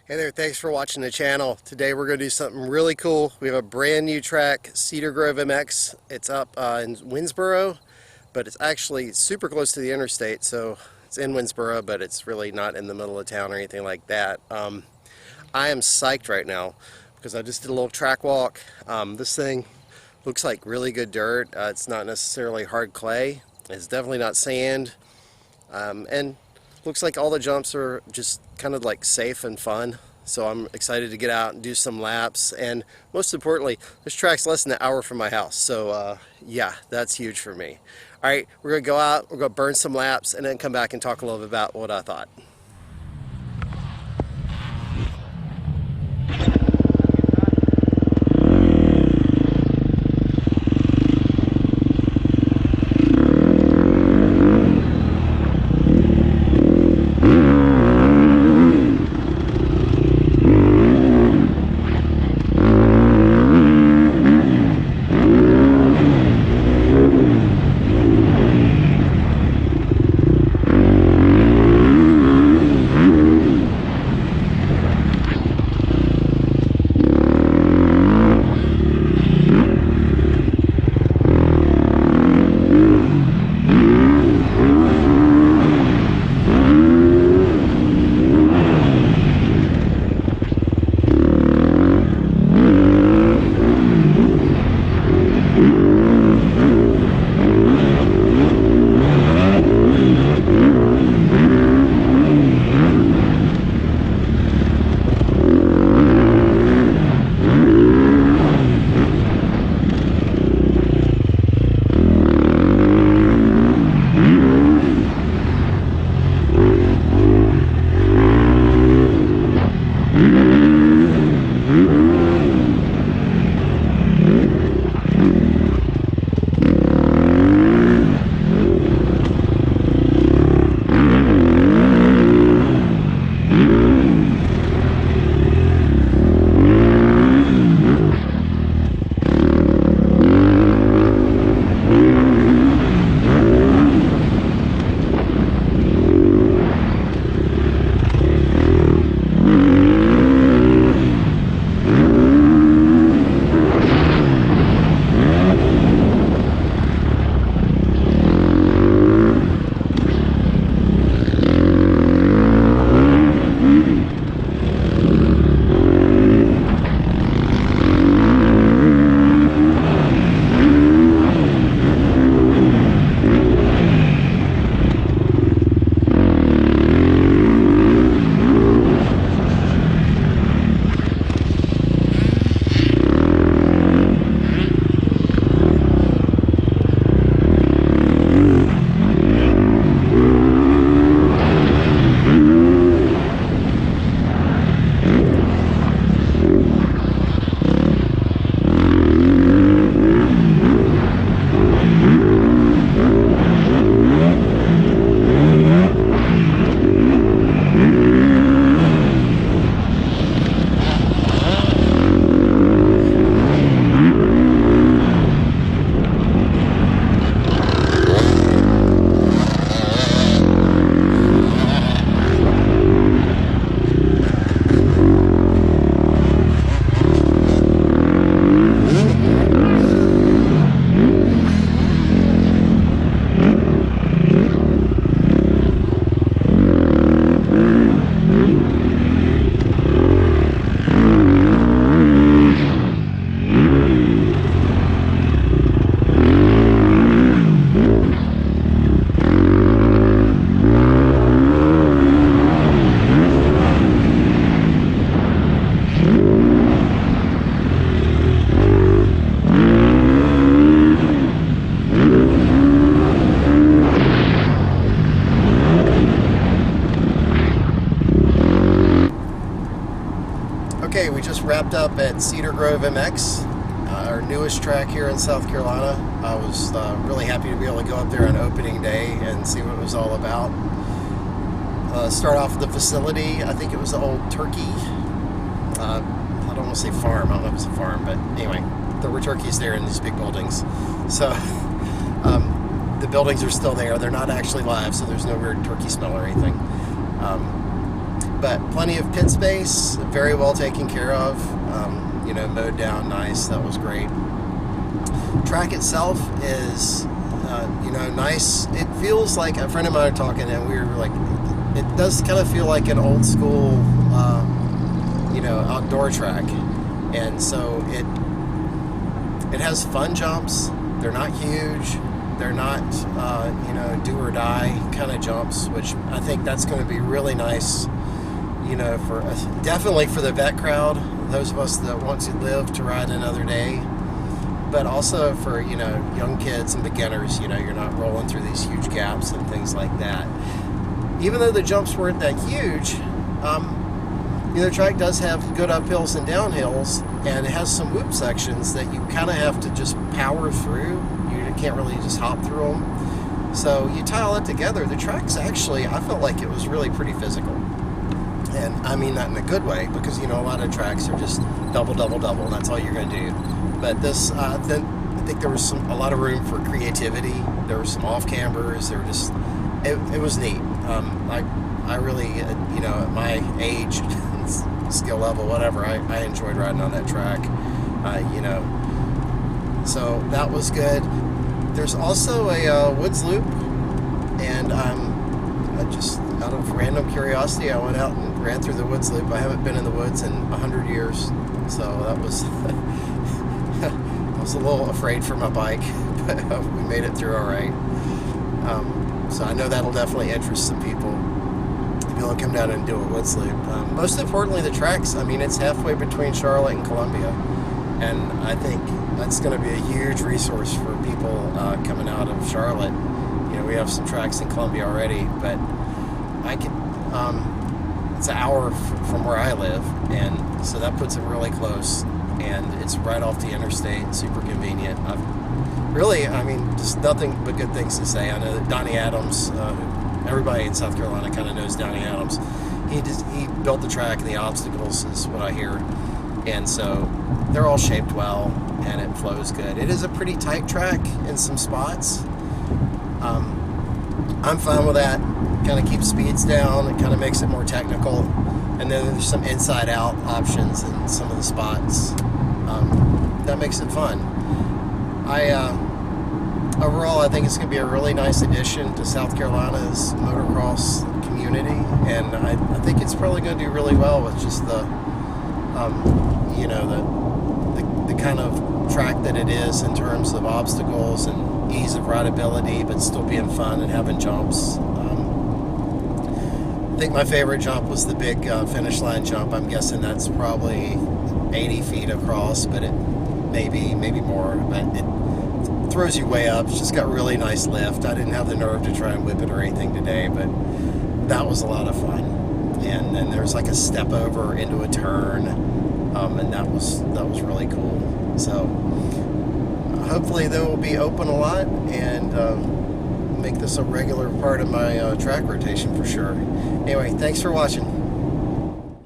Hey there, thanks for watching the channel. Today we're going to do something really cool. We have a brand new track, Cedar Grove MX. It's up in Winnsboro, but it's actually super close to the interstate, so it's in Winnsboro, but it's really not in the middle of town or anything like that. I am psyched right now because I just did a little track walk. This thing looks like really good dirt. It's not necessarily hard clay. It's definitely not sand. And looks like all the jumps are just kind of like safe and fun. So I'm excited to get out and do some laps. And most importantly, this track's less than an hour from my house. So yeah, that's huge for me. All right, we're gonna go out, we're gonna burn some laps, and then come back and talk a little bit about what I thought. Okay, we just wrapped up at Cedar Grove MX, our newest track here in South Carolina. I was really happy to be able to go up there on opening day and see what it was all about. Start off with the facility. I think it was the old turkey, I don't want to say farm, I don't know if it's a farm, but anyway, there were turkeys there in these big buildings. So the buildings are still there. They're not actually live, so there's no weird turkey smell or anything. but plenty of pit space, very well taken care of. You know, mowed down nice. That was great. Track itself is, you know, nice. It feels like, a friend of mine talking, and we were like, it does kind of feel like an old school, you know, outdoor track. And so it has fun jumps. They're not huge. They're not, you know, do or die kind of jumps, which I think that's going to be really nice, you know, for definitely for the vet crowd, those of us that want to live to ride another day, but also for, you know, young kids and beginners. You know, you're not rolling through these huge gaps and things like that. Even though the jumps weren't that huge, you know, the track does have good uphills and downhills, and it has some whoop sections that you kind of have to just power through. You can't really just hop through them. So you tie all that together, the track's actually, I felt like it was really pretty physical. And I mean that in a good way, because, you know, a lot of tracks are just double, double, double, and that's all you're going to do. But this, I think there was a lot of room for creativity. There were some off-cambers. There were just, it was neat. I really, you know, at my age, skill level, whatever, I enjoyed riding on that track, you know. So that was good. There's also a woods loop, and I just, out of random curiosity, I went out and ran through the woods loop. I haven't been in the woods in 100 years, so that was I was a little afraid for my bike, but we made it through all right. So I know that'll definitely interest some people if you want to come down and do a woods loop. Most importantly, the tracks, I mean, it's halfway between Charlotte and Columbia, and I think that's going to be a huge resource for people coming out of Charlotte. You know, we have some tracks in Columbia already, but I could, it's an hour from where I live, and so that puts it really close, and it's right off the interstate, super convenient. Really, I mean, just nothing but good things to say. I know that Donnie Adams, everybody in South Carolina kind of knows Donnie Adams. He built the track and the obstacles, is what I hear, and so they're all shaped well, and it flows good. It is a pretty tight track in some spots. I'm fine with that. Kind of keeps speeds down. It kind of makes it more technical, and then there's some inside-out options in some of the spots. That makes it fun. Overall, I think it's going to be a really nice addition to South Carolina's motocross community, and I think it's probably going to do really well with just the, you know, the kind of track that it is in terms of obstacles and ease of rideability, but still being fun and having jumps. I think my favorite jump was the big finish line jump. I'm guessing that's probably 80 feet across, but it maybe more, but it throws you way up. It's just got really nice lift. I didn't have the nerve to try and whip it or anything today, but that was a lot of fun. And then there's like a step over into a turn, and that was really cool. So hopefully they will be open a lot, and make this a regular part of my track rotation for sure. Anyway, thanks for watching.